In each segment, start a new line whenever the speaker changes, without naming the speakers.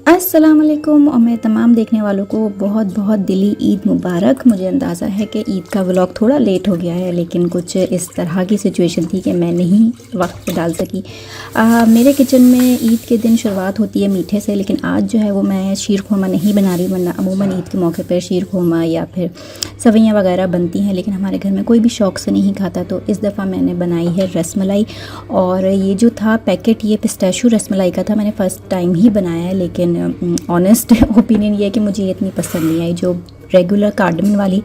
अस्सलाम वालेकुम और मैं तमाम देखने वालों को बहुत बहुत दिली ईद मुबारक। मुझे अंदाज़ा है कि ईद का व्लॉग थोड़ा लेट हो गया है, लेकिन कुछ इस तरह की सिचुएशन थी कि मैं नहीं वक्त पे डाल सकी। मेरे किचन में ईद के दिन शुरुआत होती है मीठे से, लेकिन आज जो है वो मैं शीर खुरमा नहीं बना रही, वरना अमूमन ईद के मौके पर शीर खुरमा या फिर सवैयाँ वगैरह बनती हैं, लेकिन हमारे घर में कोई भी शौक़ से नहीं खाता। तो इस दफ़ा मैंने बनाई है रसमलाई, और ये जो था पैकेट ये पिस्ताशियो रसमलाई का था। मैंने फ़र्स्ट टाइम ही बनाया है, लेकिन ऑनेस्ट ओपिनियन ये है कि मुझे ये इतनी पसंद नहीं आई। जो रेगुलर कार्डमन वाली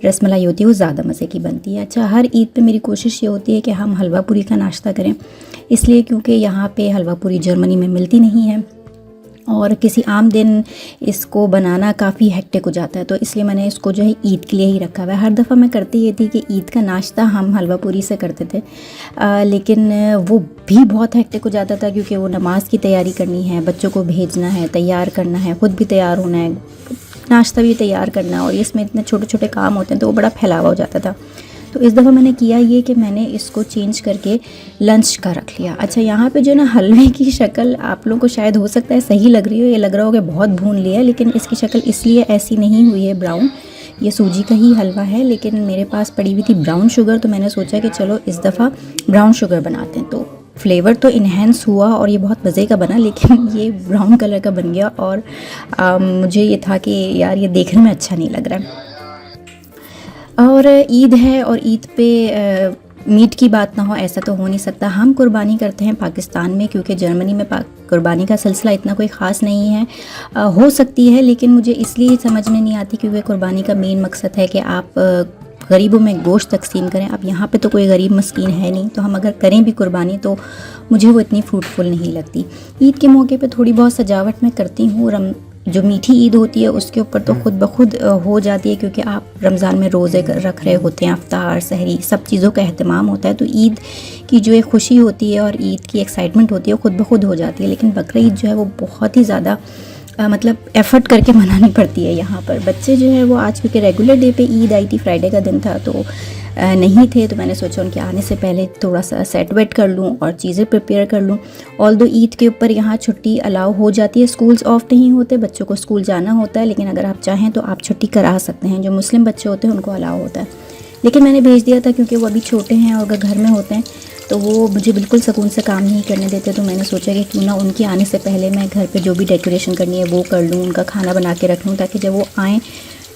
रसमलाई होती है वो ज़्यादा मज़े की बनती है। अच्छा, हर ईद पे मेरी कोशिश ये होती है कि हम हलवा पूरी का नाश्ता करें, इसलिए क्योंकि यहाँ पे हलवा पूरी जर्मनी में मिलती नहीं है और किसी आम दिन इसको बनाना काफ़ी हेक्टिक हो जाता है, तो इसलिए मैंने इसको जो है ईद के लिए ही रखा हुआ है। हर दफ़ा मैं करती ये थी कि ईद का नाश्ता हम हलवा पूरी से करते थे, लेकिन वो भी बहुत हेक्टिक हो जाता था क्योंकि वो नमाज की तैयारी करनी है, बच्चों को भेजना है, तैयार करना है, ख़ुद भी तैयार होना है, नाश्ता भी तैयार करना है, और इसमें इतने छोटे छोटे काम होते हैं तो वो बड़ा फैलावा हो जाता था। तो इस दफ़ा मैंने किया ये कि मैंने इसको चेंज करके लंच का रख लिया। अच्छा, यहाँ पे जो ना हलवे की शक्ल आप लोगों को शायद हो सकता है सही लग रही हो, ये लग रहा हो कि बहुत भून लिया है, लेकिन इसकी शक्ल इसलिए ऐसी नहीं हुई है ब्राउन। ये सूजी का ही हलवा है, लेकिन मेरे पास पड़ी हुई थी ब्राउन शुगर, तो मैंने सोचा कि चलो इस दफ़ा ब्राउन शुगर बनाते हैं। तो फ्लेवर तो इन्हेंस हुआ और ये बहुत मज़े का बना, लेकिन ये ब्राउन कलर का बन गया, और मुझे ये था कि यार ये देखने में अच्छा नहीं लग रहा है। और ईद है और ईद पे मीट की बात ना हो ऐसा तो हो नहीं सकता। हम कुर्बानी करते हैं पाकिस्तान में, क्योंकि जर्मनी में कुर्बानी का सिलसिला इतना कोई ख़ास नहीं है। हो सकती है, लेकिन मुझे इसलिए समझ में नहीं आती क्योंकि कुर्बानी का मेन मकसद है कि आप गरीबों में गोश्त तकसीम करें। अब यहाँ पे तो कोई गरीब मस्कीन है नहीं, तो हम अगर करें भी कुर्बानी तो मुझे वो इतनी फ्रूटफुल नहीं लगती। ईद के मौके पे थोड़ी बहुत सजावट मैं करती हूँ। जो मीठी ईद होती है उसके ऊपर तो खुद ब खुद हो जाती है, क्योंकि आप रमज़ान में रोज़े रख रहे होते हैं, अफ्तार सहरी सब चीज़ों का अहतमाम होता है, तो ईद की जो एक खुशी होती है और ईद की एक्साइटमेंट होती है वो खुद ब खुद हो जाती है। लेकिन बकरा ईद जो है वो बहुत ही ज़्यादा मतलब एफ़र्ट करके मनानी पड़ती है यहाँ पर। बच्चे जो है वो आज क्योंकि रेगुलर डे पे ईद आई थी, फ्राइडे का दिन था, तो नहीं थे, तो मैंने सोचा उनके आने से पहले थोड़ा सा सेट वेट कर लूँ और चीज़ें प्रिपेयर कर लूँ। ऑल्दो ईद के ऊपर यहाँ छुट्टी अलाउ हो जाती है, स्कूल्स ऑफ नहीं होते, बच्चों को स्कूल जाना होता है, लेकिन अगर आप चाहें तो आप छुट्टी करा सकते हैं। जो मुस्लिम बच्चे होते हैं उनको अलाउ होता है, लेकिन मैंने भेज दिया था क्योंकि वो अभी छोटे हैं और अगर घर में होते हैं तो वो मुझे बिल्कुल सुकून से काम नहीं करने देते। तो मैंने सोचा कि क्यों ना उनके आने से पहले मैं घर पे जो भी डेकोरेशन करनी है वो कर लूँ, उनका खाना बना के रख लूँ, ताकि जब वो आएँ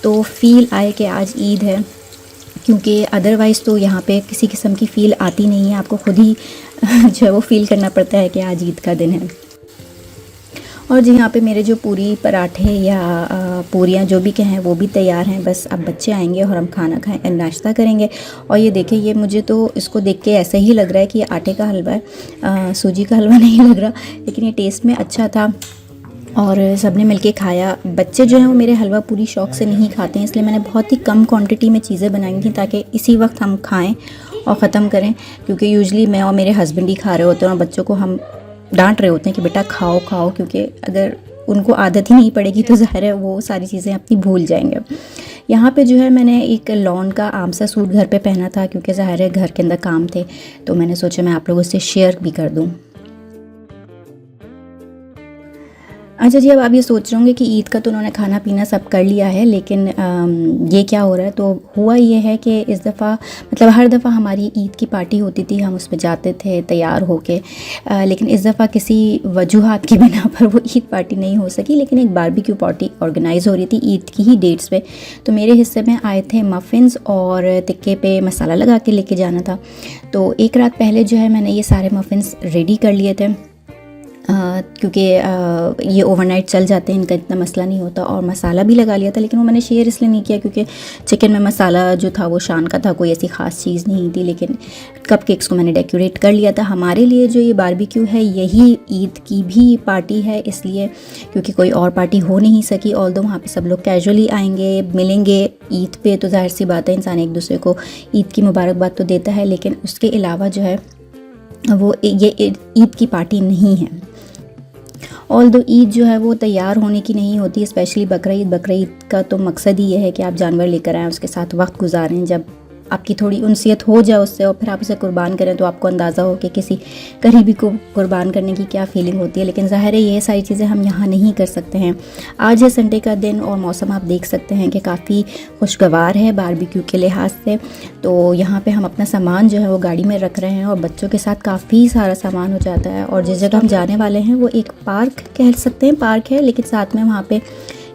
तो फ़ील आए कि आज ईद है, क्योंकि अदरवाइज़ तो यहाँ पे किसी किस्म की फ़ील आती नहीं है। आपको खुद ही जो है वो फ़ील करना पड़ता है कि आज ईद का दिन है। और जी, यहाँ पे मेरे जो पूरी पराठे या पूरियाँ जो भी कहें वो भी तैयार हैं। बस अब बच्चे आएंगे और हम खाना खाएं, नाश्ता करेंगे। और ये देखिए, ये मुझे तो इसको देख के ऐसा ही लग रहा है कि ये आटे का हलवा है, सूजी का हलवा नहीं लग रहा, लेकिन ये टेस्ट में अच्छा था और सबने मिलके खाया। बच्चे जो हैं वो मेरे हलवा पूरी शौक़ से नहीं खाते हैं, इसलिए मैंने बहुत ही कम क्वांटिटी में चीज़ें बनाई थी ताकि इसी वक्त हम खाएं और ख़त्म करें, क्योंकि यूजुअली मैं और मेरे हस्बैंड ही खा रहे होते हैं और बच्चों को हम डांट रहे होते हैं कि बेटा खाओ खाओ, क्योंकि अगर उनको आदत ही नहीं पड़ेगी तो ज़ाहिर है वो सारी चीज़ें अपनी भूल जाएंगे। यहाँ पे जो है मैंने एक लॉन का आम सा सूट घर पे पहना था, क्योंकि ज़ाहिर है घर के अंदर काम थे, तो मैंने सोचा मैं आप लोगों से शेयर भी कर दूँ। अच्छा जी, अब आप ये सोच रहे होंगे कि ईद का तो उन्होंने खाना पीना सब कर लिया है, लेकिन ये क्या हो रहा है। तो हुआ ये है कि इस दफ़ा मतलब हर दफ़ा हमारी ईद की पार्टी होती थी, हम उसमें जाते थे तैयार होके, लेकिन इस दफ़ा किसी वजूहात की बिना पर वो ईद पार्टी नहीं हो सकी, लेकिन एक बारबेक्यू पार्टी ऑर्गेनाइज़ हो रही थी ईद की ही डेट्स पे। तो मेरे हिस्से में आए थे मफ़िन्स और टिक्के पे मसाला लगा के लेके जाना था। तो एक रात पहले जो है मैंने ये सारे मफ़िन्स रेडी कर लिए थे, क्योंकि ये ओवरनाइट चल जाते हैं, इनका इतना मसला नहीं होता, और मसाला भी लगा लिया था। लेकिन वो मैंने शेयर इसलिए नहीं किया क्योंकि चिकन में मसाला जो था वो शान का था, कोई ऐसी ख़ास चीज़ नहीं थी। लेकिन कपकेक्स को मैंने डेकोरेट कर लिया था। हमारे लिए जो ये बारबेक्यू है यही ईद की भी पार्टी है, इसलिए क्योंकि कोई और पार्टी हो नहीं सकी। ऑल्दो वहाँ पे सब लोग कैजुअली आएंगे, मिलेंगे ईद पे, तो जाहिर सी बात है इंसान एक दूसरे को ईद की मुबारकबाद तो देता है, लेकिन उसके अलावा जो है वो ये ईद की पार्टी नहीं है। ऑल्दो ईद जो है वो तैयार होने की नहीं होती, स्पेशली बकरा ईद। बकरा ईद का तो मकसद ही ये है कि आप जानवर लेकर आएँ, उसके साथ वक्त गुजारें। जब आपकी थोड़ी उनसियत हो जाए उससे और फिर आप उसे कुर्बान करें तो आपको अंदाज़ा हो कि किसी करीबी को कुर्बान करने की क्या फ़ीलिंग होती है। लेकिन ज़ाहिर है ये सारी चीज़ें हम यहाँ नहीं कर सकते हैं। आज है संडे का दिन और मौसम आप देख सकते हैं कि काफ़ी खुशगवार है बारबेक्यू के लिहाज से। तो यहाँ पे हम अपना सामान जो है वो गाड़ी में रख रहे हैं और बच्चों के साथ काफ़ी सारा सामान हो जाता है। और जिस जगह हम जाने वाले हैं वो एक पार्क कह सकते हैं, पार्क है, लेकिन साथ में वहाँ पे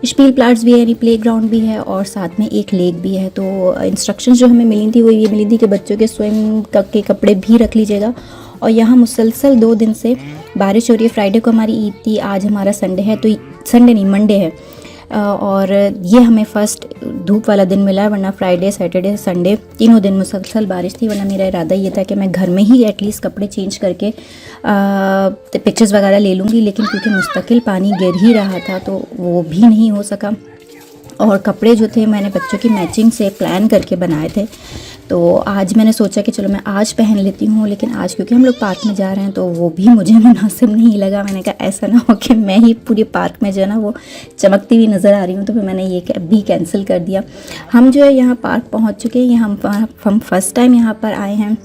स्पील प्लाट्स भी है, यानी प्ले ग्राउंड भी है और साथ में एक लेक भी है। तो इंस्ट्रक्शंस जो हमें मिली थी वो ये मिली थी कि बच्चों के स्विम के कपड़े भी रख लीजिएगा। और यहाँ मुसलसल 2 दिन से बारिश हो रही है। फ्राइडे को हमारी ईद थी, आज हमारा संडे है, तो संडे नहीं मंडे है। और ये हमें फ़र्स्ट धूप वाला दिन मिला है, वरना फ्राइडे सैटरडे संडे तीनों दिन मुसलसल बारिश थी। वरना मेरा इरादा ये था कि मैं घर में ही एटलीस्ट कपड़े चेंज करके पिक्चर्स वगैरह ले लूँगी, लेकिन क्योंकि मुस्तकिल पानी गिर ही रहा था तो वो भी नहीं हो सका। और कपड़े जो थे मैंने बच्चों की मैचिंग से प्लान करके बनाए थे। तो आज मैंने सोचा कि चलो मैं आज पहन लेती हूँ, लेकिन आज क्योंकि हम लोग पार्क में जा रहे हैं तो वो भी मुझे मुनासिब नहीं लगा। मैंने कहा ऐसा ना हो कि मैं ही पूरे पार्क में जो है ना वो चमकती हुई नज़र आ रही हूँ, तो फिर मैंने ये भी कैंसिल कर दिया। हम जो है यहाँ पार्क पहुँच चुके हैं। हम फर्स्ट टाइम यहाँ पर आए हैं।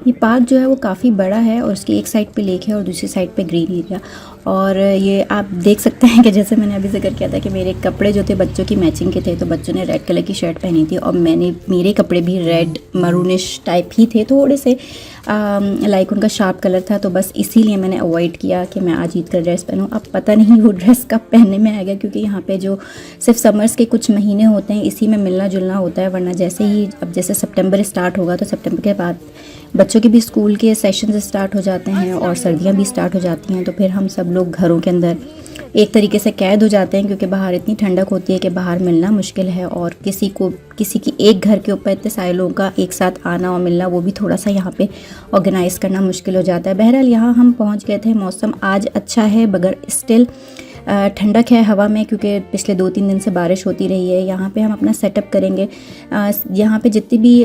ये पार्क जो है वो काफ़ी बड़ा है और उसकी एक साइड पे लेक है और दूसरी साइड पे ग्रीन एरिया। और ये आप देख सकते हैं कि जैसे मैंने अभी जिक्र किया था कि मेरे कपड़े जो थे बच्चों की मैचिंग के थे, तो बच्चों ने रेड कलर की शर्ट पहनी थी और मेरे कपड़े भी रेड मरूनिश टाइप ही थे, थोड़े से लाइक उनका शार्प कलर था। तो बस इसीलिए मैंने अवॉइड किया कि मैं आज ईद का ड्रेस पहनूं। अब पता नहीं वो ड्रेस कब पहनने में आएगा, क्योंकि यहाँ पे जो सिर्फ समर्स के कुछ महीने होते हैं इसी में मिलना जुलना होता है। वरना जैसे ही अब जैसे सितंबर स्टार्ट होगा तो सितंबर के बाद बच्चों के भी स्कूल के सेशंस स्टार्ट हो जाते हैं और सर्दियाँ भी स्टार्ट हो जाती हैं। तो फिर हम सब लोग घरों के अंदर एक तरीके से कैद हो जाते हैं, क्योंकि बाहर इतनी ठंडक होती है कि बाहर मिलना मुश्किल है। और किसी की एक घर के ऊपर इतने सारे लोगों का एक साथ आना और मिलना वो भी थोड़ा सा यहाँ पे ऑर्गेनाइज़ करना मुश्किल हो जाता है। बहरहाल यहाँ हम पहुँच गए थे। मौसम आज अच्छा है मगर स्टिल ठंडक है हवा में, क्योंकि पिछले 2-3 दिन से बारिश होती रही है। यहाँ पे हम अपना सेटअप करेंगे। यहाँ पे जितनी भी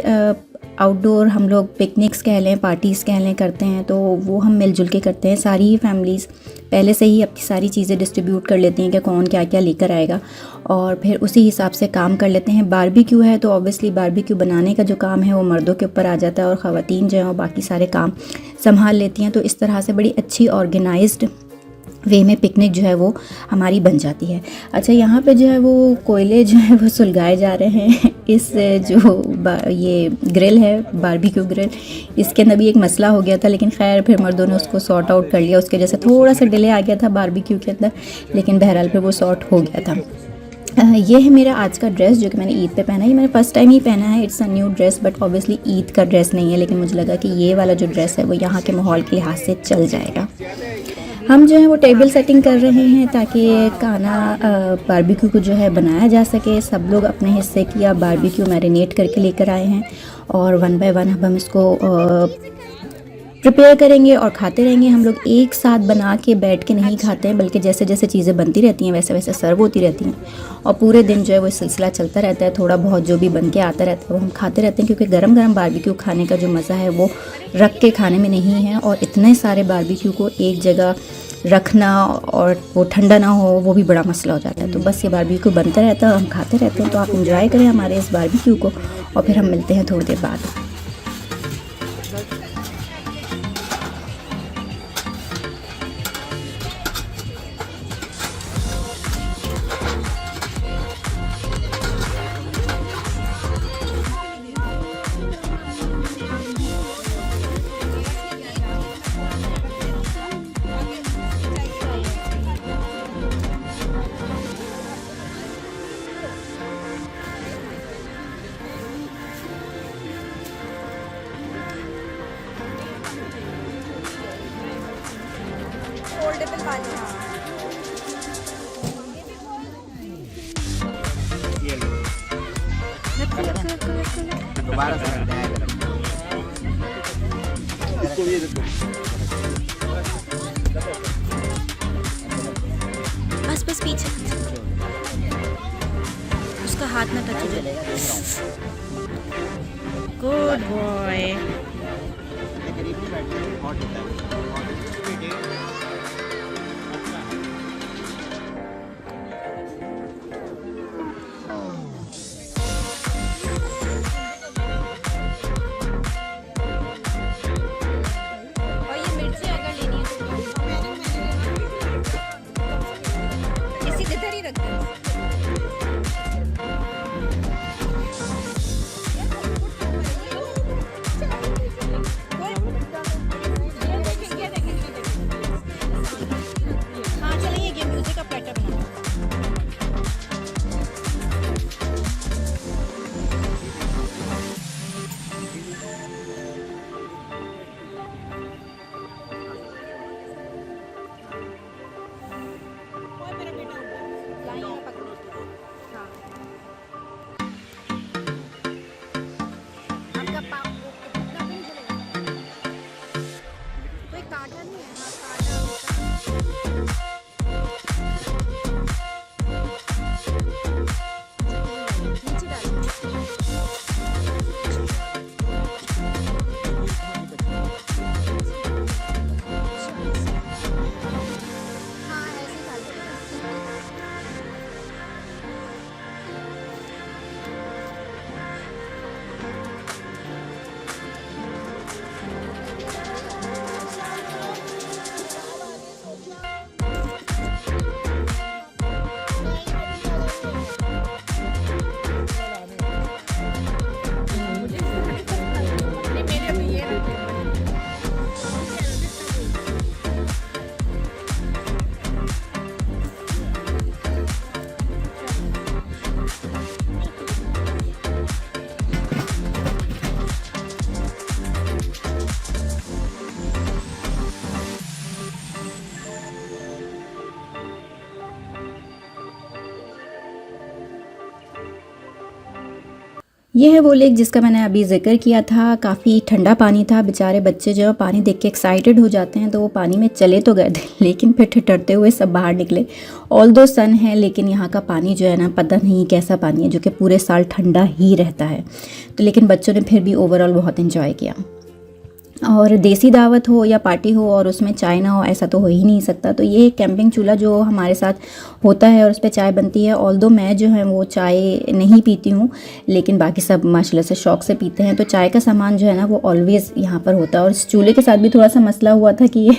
आउटडोर हम लोग पिकनिक्स कह लें, पार्टीज़ कह लें करते हैं, तो वो हम मिलजुल के करते हैं। सारी ही फैमिलीज़ पहले से ही अपनी सारी चीज़ें डिस्ट्रीब्यूट कर लेती हैं कि कौन क्या क्या लेकर आएगा और फिर उसी हिसाब से काम कर लेते हैं। बारबेक्यू है तो ऑब्वियसली बारबेक्यू बनाने का जो काम है वो मर्दों के ऊपर आ जाता है और ख़वातीन जो हैं वो बाकी सारे काम संभाल लेती हैं। तो इस तरह से बड़ी अच्छी ऑर्गेनाइज्ड वे में पिकनिक जो है वो हमारी बन जाती है। अच्छा, यहाँ पे जो है वो कोयले जो है वो सुलगाए जा रहे हैं। इस जो ये ग्रिल है बारबेक्यू ग्रिल, इसके अंदर भी एक मसला हो गया था, लेकिन खैर फिर मर्दों ने उसको सॉर्ट आउट कर लिया। उसके जैसे थोड़ा सा डिले आ गया था बारबेक्यू के अंदर, लेकिन बहरहाल फिर वो सॉर्ट हो गया था। ये है मेरा आज का ड्रेस जो कि मैंने ईद पे पहना है। ये मैंने फ़र्स्ट टाइम ही पहना है। It's a new dress, but obviously Eid का ड्रेस नहीं है, लेकिन मुझे लगा कि ये वाला जो ड्रेस है वो यहाँ के माहौल के लिहाज से चल जाएगा। हम जो है वो टेबल सेटिंग कर रहे हैं ताकि खाना बारबेक्यू को जो है बनाया जा सके। सब लोग अपने हिस्से की अब बारबेक्यू मैरिनेट करके लेकर आए हैं और 1 बाय 1 अब हम इसको प्रिपेयर करेंगे और खाते रहेंगे। हम लोग एक साथ बना के बैठ के नहीं खाते हैं, बल्कि जैसे जैसे चीज़ें बनती रहती हैं वैसे वैसे सर्व होती रहती हैं और पूरे दिन जो है वो सिलसिला चलता रहता है। थोड़ा बहुत जो भी बन के आता रहता है वो हम खाते रहते हैं, क्योंकि गरम गरम बारबेक्यू खाने का जो मज़ा है वो रख के खाने में नहीं है। और इतने सारे बारबेक्यू को एक जगह रखना और वो ठंडा ना हो वो भी बड़ा मसला हो जाता है। तो बस ये बारबेक्यू बनता रहता है और हम खाते रहते हैं। तो आप इंजॉय करें हमारे इस बारबेक्यू को और फिर हम मिलते हैं थोड़ी देर बाद।
फोल्डेबल वाली
दोबारा से करते हैं। इसको ये देखो,
बस बस पीछे उसका हाथ ना टच हो जाए। Good boy.
ये है वो लेक जिसका मैंने अभी जिक्र किया था। काफ़ी ठंडा पानी था। बेचारे बच्चे जो है पानी देख के एक्साइटेड हो जाते हैं, तो वो पानी में चले तो गए थे लेकिन फिर ठिठुरते हुए सब बाहर निकले। ऑल्दो सन है लेकिन यहाँ का पानी जो है ना, पता नहीं कैसा पानी है, जो कि पूरे साल ठंडा ही रहता है। तो लेकिन बच्चों ने फिर भी ओवरऑल बहुत इन्जॉय किया। और देसी दावत हो या पार्टी हो और उसमें चाय ना हो, ऐसा तो हो ही नहीं सकता। तो ये कैंपिंग चूल्हा जो हमारे साथ होता है और उस पर चाय बनती है। ऑल्दो मैं जो है वो चाय नहीं पीती हूँ, लेकिन बाकी सब माशाल्लाह से शौक़ से पीते हैं। तो चाय का सामान जो है ना वो ऑलवेज़ यहाँ पर होता है। और इस चूल्हे के साथ भी थोड़ा सा मसला हुआ था कि ये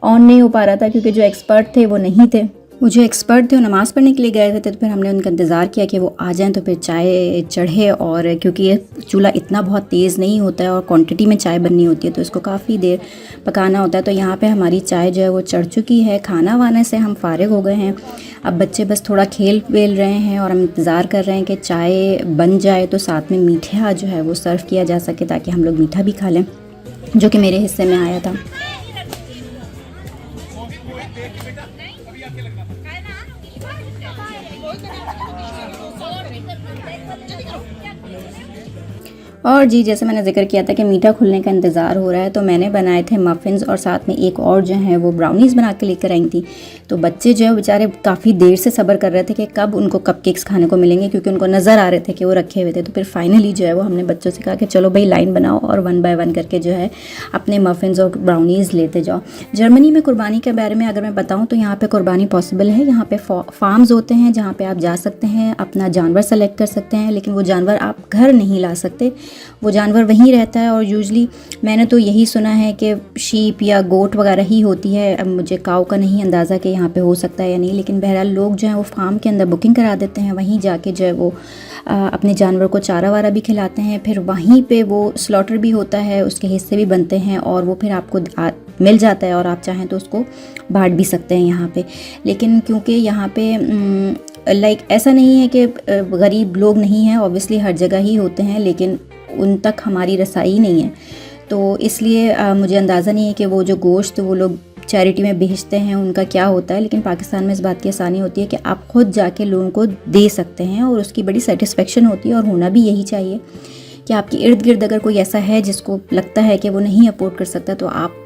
ऑन नहीं हो पा रहा था, क्योंकि जो एक्सपर्ट थे वो नहीं थे। वो जो एक्सपर्ट थे वो नमाज़ पढ़ने के लिए गए थे, तो फिर हमने उनका इंतज़ार किया कि वो आ जाएं तो फिर चाय चढ़े। और क्योंकि ये चूल्हा इतना बहुत तेज़ नहीं होता है और क्वांटिटी में चाय बननी होती है, तो इसको काफ़ी देर पकाना होता है। तो यहाँ पे हमारी चाय जो है वो चढ़ चुकी है। खाना वाने से हम फारिग हो गए हैं। अब बच्चे बस थोड़ा खेल वेल रहे हैं और हम इंतज़ार कर रहे हैं कि चाय बन जाए तो साथ में मीठा जो है वो सर्व किया जा सके, ताकि हम लोग मीठा भी खा लें, जो कि मेरे हिस्से में आया था। और जी, जैसे मैंने जिक्र किया था कि मीठा खुलने का इंतज़ार हो रहा है, तो मैंने बनाए थे मफ़िन्स और साथ में एक और जो है वो ब्राउनीज़ बना के लेकर आई थी। तो बच्चे जो है बेचारे काफ़ी देर से सब्र कर रहे थे कि कब उनको कपकेक्स खाने को मिलेंगे, क्योंकि उनको नज़र आ रहे थे कि वो रखे हुए थे। तो फिर फाइनली जो है वो हमने बच्चों से कहा कि चलो भाई लाइन बनाओ और 1 बाय 1 करके जो है अपने मफ़िन्स और ब्राउनीज़ लेते जाओ। जर्मनी में कुर्बानी के बारे में अगर मैं बताऊँ तो यहाँ पर कुर्बानी पॉसिबल है। यहाँ पर फार्म्स होते हैं जहाँ पर आप जा सकते हैं, अपना जानवर सेलेक्ट कर सकते हैं, लेकिन वो जानवर आप घर नहीं ला सकते, वो जानवर वहीं रहता है। और यूजली मैंने तो यही सुना है कि शीप या गोट वगैरह ही होती है। अब मुझे काऊ का नहीं अंदाज़ा कि यहाँ पे हो सकता है या नहीं, लेकिन बहरहाल लोग जो हैं वो फार्म के अंदर बुकिंग करा देते हैं, वहीं जाके जो है वो अपने जानवर को चारा वारा भी खिलाते हैं। फिर वहीं पे वो स्लॉटर भी होता है, उसके हिस्से भी बनते हैं और वो फिर आपको मिल जाता है और आप चाहें तो उसको बांट भी सकते हैं यहाँ पे। लेकिन क्योंकि यहाँ पे लाइक ऐसा नहीं है कि गरीब लोग नहीं हैं, ऑब्वियसली हर जगह ही होते हैं, लेकिन उन तक हमारी रसाई नहीं है। तो इसलिए मुझे अंदाज़ा नहीं है कि वो जो गोश्त वो लोग चैरिटी में बेचते हैं उनका क्या होता है। लेकिन पाकिस्तान में इस बात की आसानी होती है कि आप खुद जाके लोगों को दे सकते हैं और उसकी बड़ी सेटिस्फेक्शन होती है। और होना भी यही चाहिए कि आपके इर्द गिर्द अगर कोई ऐसा है जिसको लगता है कि वो नहीं अफोर्ड कर सकता, तो आप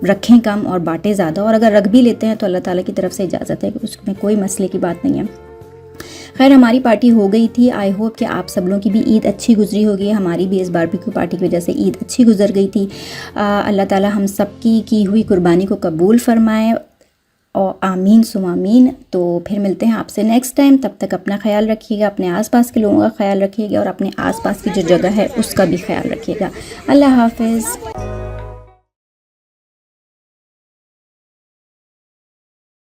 रखें कम और बांटें ज़्यादा। और अगर रख भी लेते हैं तो अल्लाह ताला की तरफ से इजाज़त है कि उसमें कोई मसले की बात नहीं है। खैर, हमारी पार्टी हो गई थी। आई होप कि आप सब लोगों की भी ईद अच्छी गुजरी होगी। हमारी भी इस बारबेक्यू पार्टी की वजह से ईद अच्छी गुजर गई थी। अल्लाह ताला हम सब की हुई कुर्बानी को कबूल फरमाए और आमीन सुम आमीन। तो फिर मिलते हैं आपसे नेक्स्ट टाइम। तब तक अपना ख्याल रखिएगा, अपने आसपास के लोगों का ख्याल रखिएगा और अपने आसपास की जो जगह है उसका भी ख्याल रखिएगा। अल्लाह हाफिज़।